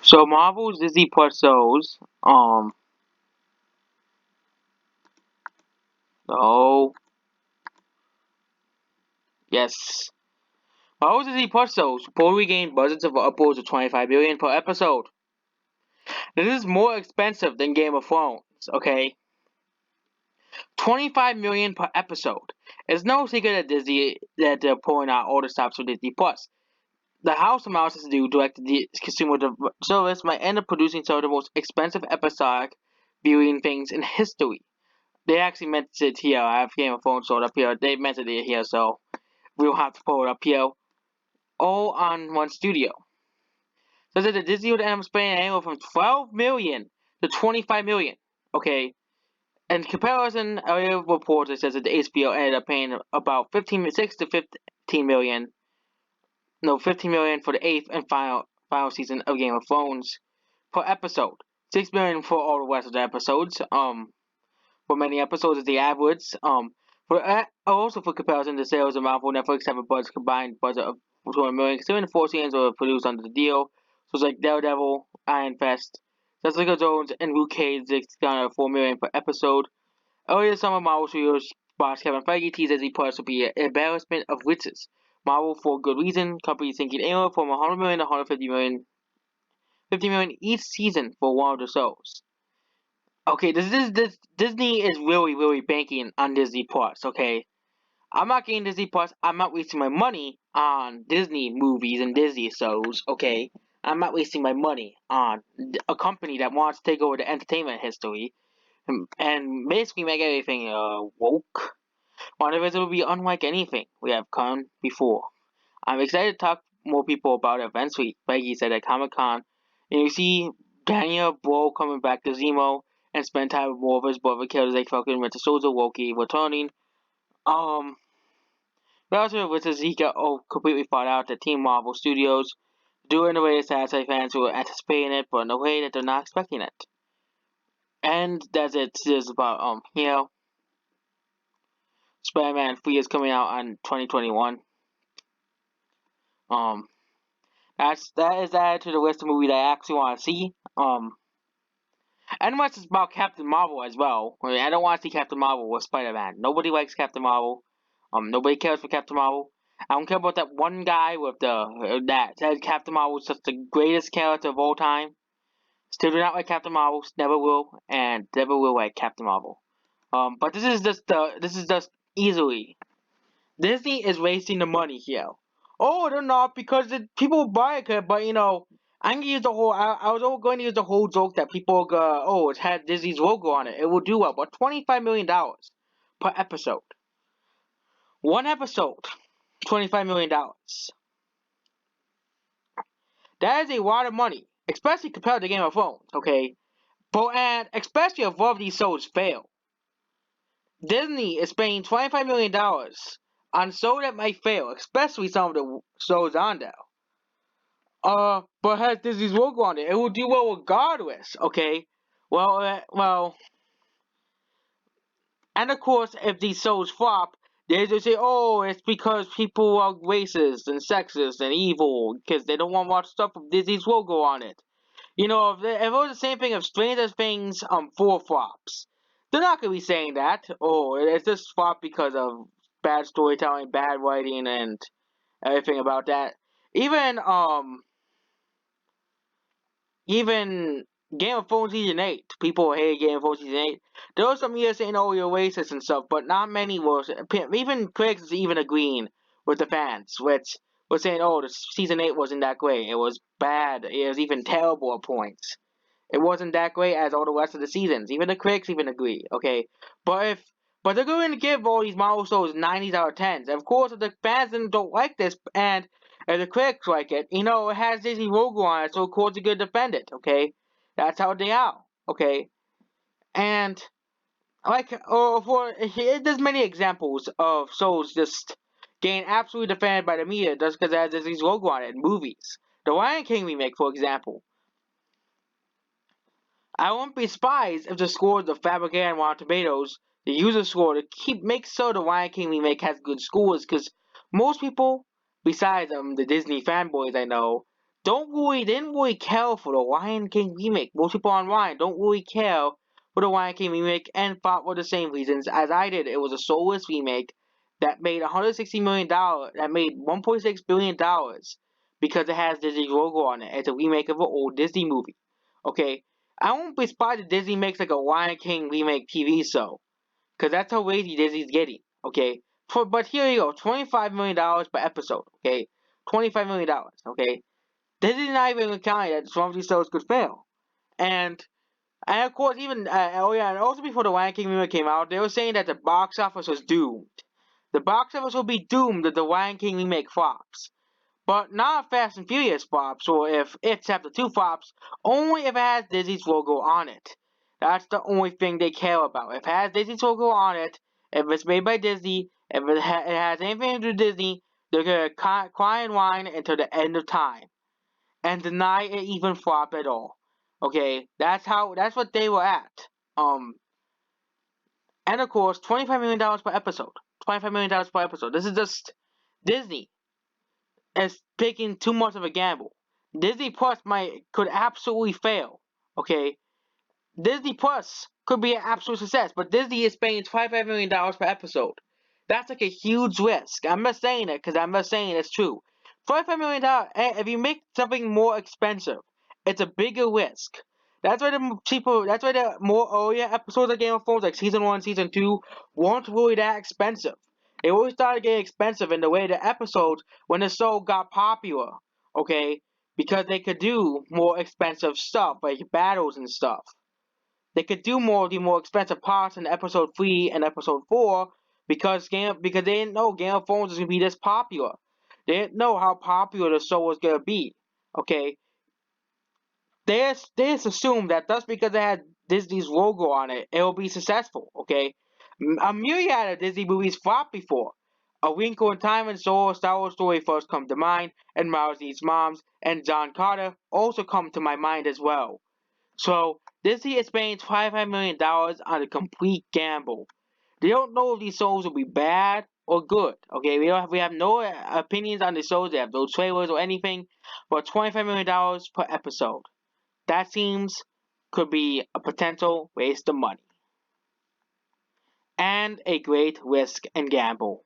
So Marvel's Disney Plus shows, oh yes, Marvel's Disney Plus shows reportedly gain budgets of upwards of 25 billion per episode. This is more expensive than Game of Thrones. Okay, 25 million per episode. It's no secret that Disney that they're pulling out all the stops for Disney Plus. The House of Mouse do direct the consumer service might end up producing some of the most expensive episodic viewing things in history. They actually mentioned it here. I have Game of Thrones sold up here. They mentioned it here, so we'll have to pull it up here. All on one studio. So that the Disney would end up spending anywhere from 12 million to 25 million. Okay. In comparison, area reports it says that the HBO ended up paying about 6 to 15 million. No, 15 million for the eighth and final season of Game of Thrones per episode. 6 million for all the rest of the episodes. For many episodes is the average. Also for comparison, the sales of Marvel Netflix have a combined budget of 200 million. Considering the four seasons were produced under the deal, so it's like Daredevil, Iron Fist, Jessica Jones, and Luke Cage. It's kind of 4 million per episode. Earlier this summer, Marvel Studios boss Kevin Feige teased Disney Plus would be an embarrassment of riches. Marvel, for good reason, companies thinking anywhere from 100 million to 150 million, 50 million each season for one of the shows. Okay, this Disney is really banking on Disney Plus. Okay, I'm not getting Disney Plus. I'm not wasting my money on Disney movies and Disney shows. Okay, I'm not wasting my money on a company that wants to take over the entertainment history and basically make everything woke. One of it will be unlike anything we have come before. I'm excited to talk more people about events week. Feige said at Comic Con, and you see Daniel Bro coming back to Zemo and spend time with more of his brother kills like fucking Winter Soldier, Loki returning. Um, Relative with Zika completely fought out the Team Marvel Studios, do it in a way that satisfies fans who are anticipating it, but in a way that they're not expecting it. And that's it. Is about Spider-Man 3 is coming out on 2021. Um, that is added to the list of movies I actually want to see. And much is about Captain Marvel as well. I mean, I don't want to see Captain Marvel with Spider-Man. Nobody likes Captain Marvel. Nobody cares for Captain Marvel. I don't care about that one guy with that said Captain Marvel is just the greatest character of all time. Still do not like Captain Marvel. Never will, and never will like Captain Marvel. But this is just easily Disney is wasting the money here. Oh, they're not because people buy it, but I'm gonna use the whole. I was going to use the whole joke that people go, oh, it had Disney's logo on it. It will do well, but $25 million per episode. One episode, $25 million. That is a lot of money, especially compared to Game of Thrones. Okay, but and especially if one of these shows fail. Disney is spending $25 million on a show that might fail, especially some of the shows on there. But has Disney's logo on it. It will do well regardless. Okay. Well, and of course, if these shows flop, they just say, "Oh, it's because people are racist and sexist and evil because they don't want to watch stuff with Disney's logo on it." If it was the same thing, if Stranger Things four flops, they're not gonna be saying that. Oh, it's just flop because of bad storytelling, bad writing, and everything about that. Even even Game of Thrones season 8, people hate Game of Thrones season 8. There was some years saying, "Oh, you're racist" and stuff, but not many was. Even critics even agreeing with the fans, which was saying, "Oh, the season 8 wasn't that great. It was bad. It was even terrible at points. It wasn't that great as all the rest of the seasons." Even the critics even agree. Okay, but but they're going to give all these Marvel shows 90s out of 10s. Of course, if the fans don't like this, and if the critics like it, it has Disney logo on it, so of course they're going to defend it, okay? That's how they are, okay? And, there's many examples of shows just getting absolutely defended by the media just because it has Disney's logo on it in movies. The Lion King remake, for example. I won't be surprised if the scores of Fabricate and Rotten Tomatoes, the user score, to make sure the Lion King remake has good scores, because most people, besides the Disney fanboys I know, didn't really care for the Lion King remake. Most people online don't really care for the Lion King remake and thought for the same reasons as I did. It was a soulless remake that made $160 million, that made $1.6 billion because it has Disney's logo on it. It's a remake of an old Disney movie. Okay, I won't be surprised if Disney makes like a Lion King remake TV show, because that's how lazy Disney's getting. Okay, but here you go, $25 million per episode. Okay, $25 million. Okay, this is not even counting that some of these shows could fail. And of course, even oh yeah, and also before the Lion King remake came out, they were saying that the box office was doomed. The box office will be doomed if the Lion King remake flops. But not if Fast and Furious flops, or if Chapter 2 flops, only if it has Disney's logo on it. That's the only thing they care about. If it has Disney's logo on it, if it's made by Disney, if it has anything to do with Disney, they're gonna cry and whine until the end of time and deny it even flopped at all. Okay, that's what they were at. Um, and of course, $25 million per episode. $25 million per episode. This is just Disney is taking too much of a gamble. Disney Plus could absolutely fail. Okay, Disney Plus could be an absolute success, but Disney is paying $25 million per episode. That's like a huge risk. I'm not saying it because I'm not saying it's true. $25 million. If you make something more expensive, it's a bigger risk. That's why the cheaper. That's why the more earlier episodes of Game of Thrones, like season 1, season 2, weren't really that expensive. They always started getting expensive in the way the episodes when the show got popular. Okay, because they could do more expensive stuff like battles and stuff. They could do more of the more expensive parts in episode 3 and episode 4 because they didn't know Game of Thrones was gonna be this popular. They didn't know how popular the show was gonna be. Okay, they just assumed that just because it had Disney's logo on it, it will be successful. Okay, a myriad of Disney movies flopped before. A Wrinkle in Time and Solo Star Wars Story first come to mind, and Marzi's Moms and John Carter also come to my mind as well. So Disney is spending $25 million on a complete gamble. They don't know if these shows will be bad or good. Okay, we have no opinions on the shows. They have no trailers or anything. But $25 million per episode. That seems could be a potential waste of money and a great risk and gamble.